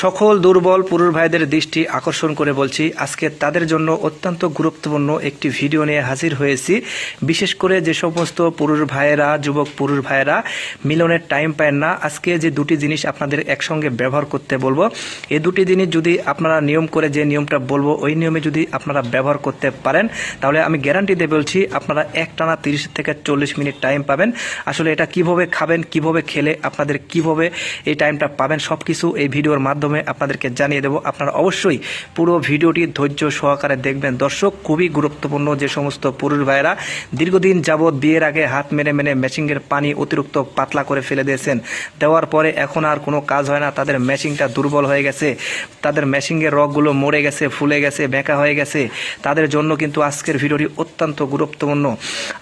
সকল দুর্বল পুরুষ ভাইদের দৃষ্টি আকর্ষণ করে বলছি, আজকে তাদের জন্য অত্যন্ত গুরুত্বপূর্ণ একটি ভিডিও নিয়ে হাজির হয়েছি। বিশেষ করে যে সমস্ত পুরুষ ভাইয়েরা, যুবক পুরুষ ভাইয়েরা মিলনের টাইম পায় না, আজকে যে দুটি জিনিস আপনাদের একসঙ্গে ব্যবহার করতে বলবো, এই দুটি জিনিস যদি আপনারা নিয়ম করে, যে নিয়মটা বলবো ওই নিয়মে যদি আপনারা ব্যবহার করতে পারেন, তাহলে আমি গ্যারান্টি দিয়ে বলছি আপনারা একটানা 30 থেকে 40 মিনিট টাইম পাবেন। আসলে এটা কিভাবে খাবেন, কিভাবে খেলে আপনাদের কিভাবে এই টাইমটা পাবেন, সব কিছু এই ভিডিওর মাধ্যমে আপনাদেরকে জানিয়ে দেব। আপনারা অবশ্যই পুরো ভিডিওটি ধৈর্য সহকারে দেখবেন। দর্শক, খুবই গুরুত্বপূর্ণ। যে সমস্ত পুরুষ ভাইয়েরা দীর্ঘদিন যাবৎ বিয়ের আগে হাত মেরে মেরে মেশিনের পানি অতিরিক্ত পাতলা করে ফেলে দিয়েছেন, দেওয়ার পরে এখন আর কোনো কাজ হয় না, তাদের মেশিনটা দুর্বল হয়ে গেছে, তাদের মেশিনের রগগুলো মরে গেছে, ফুলে গেছে, বেঁকা হয়ে গেছে, তাদের জন্য কিন্তু আজকের ভিডিওটি অত্যন্ত গুরুত্বপূর্ণ।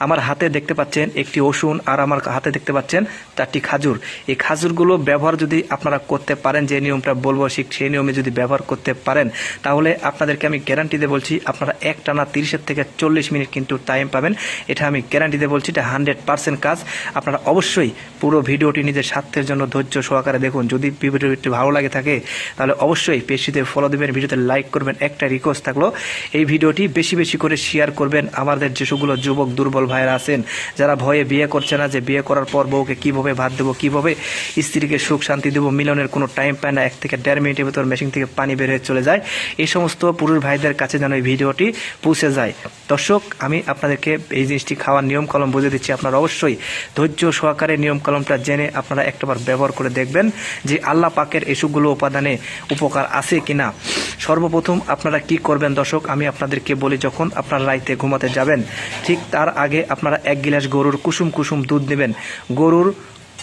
আমার হাতে দেখতে পাচ্ছেন একটি ওষুধ, আর আমার হাতে দেখতে পাচ্ছেন 4টি খাজুর। এই খাজুরগুলো ব্যবহার যদি আপনারা করতে পারেন, যে নিয়মটা বলবো সেই নিয়মে যদি ব্যবহার করতে পারেন, তাহলে আপনাদেরকে আমি গ্যারান্টি দিয়ে বলছি আপনারা একটানা 30 থেকে 40 মিনিট কিন্তু টাইম পাবেন। এটা আমি গ্যারান্টি দিয়ে বলছি, এটা 100% কাজ। আপনারা অবশ্যই পুরো ভিডিওটি নিজের স্বার্থের জন্য ধৈর্য সহকারে দেখুন। যদি ভিডিওটি ভালো লাগে থাকে তাহলে অবশ্যই পেজটিতে ফলো দেবেন, ভিডিওতে লাইক করবেন। একটা রিকোয়েস্ট থাকলো, এই ভিডিওটি বেশি বেশি করে শেয়ার করবেন। আমাদের যেসবগুলো যুবক দুর্বল ভাইরা আছেন, যারা ভয়ে বিয়ে করছে না, যে বিয়ে করার পর বউকে কীভাবে ভাত দেবো, কীভাবে স্ত্রীকে সুখ শান্তি দেবো, মিলনের কোনো টাইম পায় না, 1 থেকে 1.5 মিনিটের ভিতর মেশিন থেকে পানি বের হয়ে চলে যায়, এই সমস্ত পুরুষ ভাইদের কাছে যেন এই ভিডিওটি পৌঁছে যায়। দর্শক, আমি আপনাদেরকে এই জিনিসটি খাওয়ার নিয়ম কলম বুঝে দিচ্ছি। আপনারা অবশ্যই ধৈর্য সহকারে নিয়ম কলমটা জেনে আপনারা একটাবার ব্যবহার করে দেখবেন যে আল্লাহ পাকের এসবগুলো উপাদানে উপকার আছে কিনা। সর্বপ্রথম আপনারা কি করবেন দর্শক, আমি আপনাদেরকে বলি, যখন আপনারা রাইতে ঘুমাতে যাবেন, ঠিক তার আগে আপনারা 1 গিলাস গরুর কুসুম কুসুম দুধ নেবেন। গরুর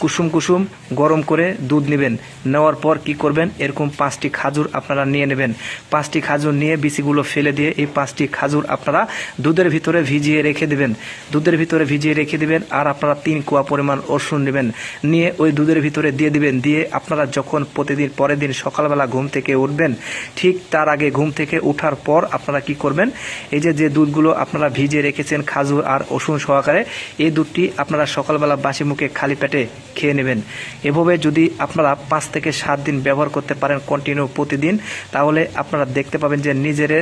কুসুম কুসুম গরম করে দুধ নেবেন। নেওয়ার পর কি করবেন, এরকম 5টি খাজুর আপনারা নিয়ে নেবেন। 5টি খাজুর নিয়ে বিচিগুলো ফেলে দিয়ে এই 5টি খাজুর আপনারা দুধের ভিতরে ভিজিয়ে রেখে দেবেন। দুধের ভিতরে ভিজিয়ে রেখে দেবেন। আর আপনারা 3 কোয়া পরিমাণ রসুন নেবেন, নিয়ে ওই দুধের ভিতরে দিয়ে দিবেন। দিয়ে আপনারা যখন প্রতিদিন পরের দিন সকালবেলা ঘুম থেকে উঠবেন, ঠিক তার আগে ঘুম থেকে ওঠার পর আপনারা কি করবেন, এই যে দুধগুলো আপনারা ভিজিয়ে রেখেছেন খাজুর আর রসুন সহকারে, এই দুধটি আপনারা সকালবেলা বাসি মুখে খালি পেটে খেয়ে নেবেন। এভাবে যদি আপনারা 5 থেকে 7 দিন ব্যবহার করতে পারেন কন্টিনিউ প্রতিদিন, তাহলে আপনারা দেখতে পাবেন যে নিজের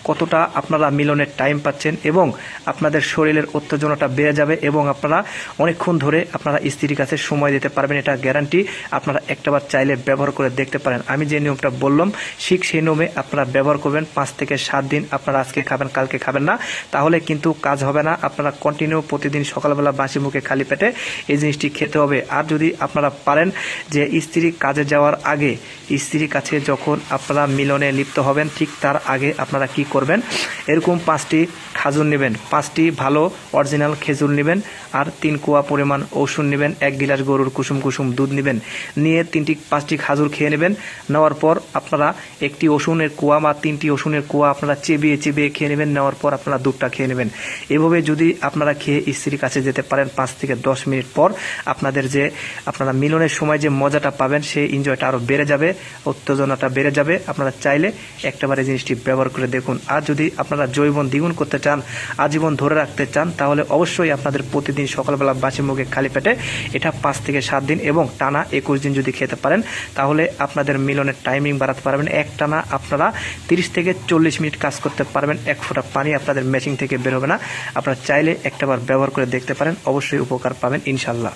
কতটা আপনারা মিলনের টাইম পাচ্ছেন এবং আপনাদের শরীরের উত্তেজনাটা বেড়ে যাবে এবং আপনারা অনেকক্ষণ ধরে আপনারা স্ত্রীর কাছে সময় দিতে পারবেন। এটা গ্যারান্টি। আপনারা একটাবার চাইলে ব্যবহার করে দেখতে পারেন। আমি যে নিয়মটা বললাম ঠিক সেই নিয়মে আপনারা ব্যবহার করবেন। 5 থেকে 7 দিন আপনারা আজকে খাবেন, কালকে খাবেন না, তাহলে কিন্তু কাজ হবে না। আপনারা কন্টিনিউ প্রতিদিন সকালবেলা বাসি মুখে খালি পেটে এই জিনিসটি খেতে হবে। আর যদি আপনারা পারেন যে স্ত্রী কাজে যাওয়ার আগে, স্ত্রীর কাছে যখন আপনারা মিলনে লিপ্ত হবেন, ঠিক তার আগে আপনারা কি করবেন, এরকম 5টি খাজুর নেবেন, 5টি ভালো অরিজিনাল খেজুর নেবেন, আর 3 কোয়া পরিমাণ ওষুধ নেবেন, 1 গিলাস গরুর কুসুম কুসুম দুধ নেবেন, নিয়ে 5টি খাজুর খেয়ে নেবেন। নেওয়ার পর আপনারা 1টি ওষুধের কোয়া বা 3টি ওষুধের কোয়া আপনারা চেবিয়ে চেবিয়ে খেয়ে নেবেন। নেওয়ার পর আপনারা দুধটা খেয়ে নেবেন। এভাবে যদি আপনারা খেয়ে স্ত্রীর কাছে যেতে পারেন, 5 থেকে 10 মিনিট পর আপনাদের যে আপনারা মিলনের সময় যে মজাটা পাবেন, সেই এনজয়টা আরও বেড়ে যাবে, উত্তেজনাটা বেড়ে যাবে। আপনারা চাইলে একটাবারে জিনিসটি ব্যবহার করে দেখুন। আর যদি আপনারা যৌবন দ্বিগুণ করতে চান, আজীবন ধরে রাখতে চান, তাহলে অবশ্যই আপনাদের প্রতিদিন সকালবেলা বাসি মুখে খালি পেটে এটা 5 থেকে 7 দিন এবং টানা 21 দিন যদি খেতে পারেন, তাহলে আপনাদের মিলনের টাইমিং বাড়াতে পারবেন। একটানা আপনারা 30 থেকে 40 মিনিট কাজ করতে পারবেন। 1 ফোঁটা পানি আপনাদের মেশিন থেকে বের হবে না। আপনারা চাইলে একটাবার ব্যবহার করে দেখতে পারেন, অবশ্যই উপকার পাবেন ইনশাল্লাহ।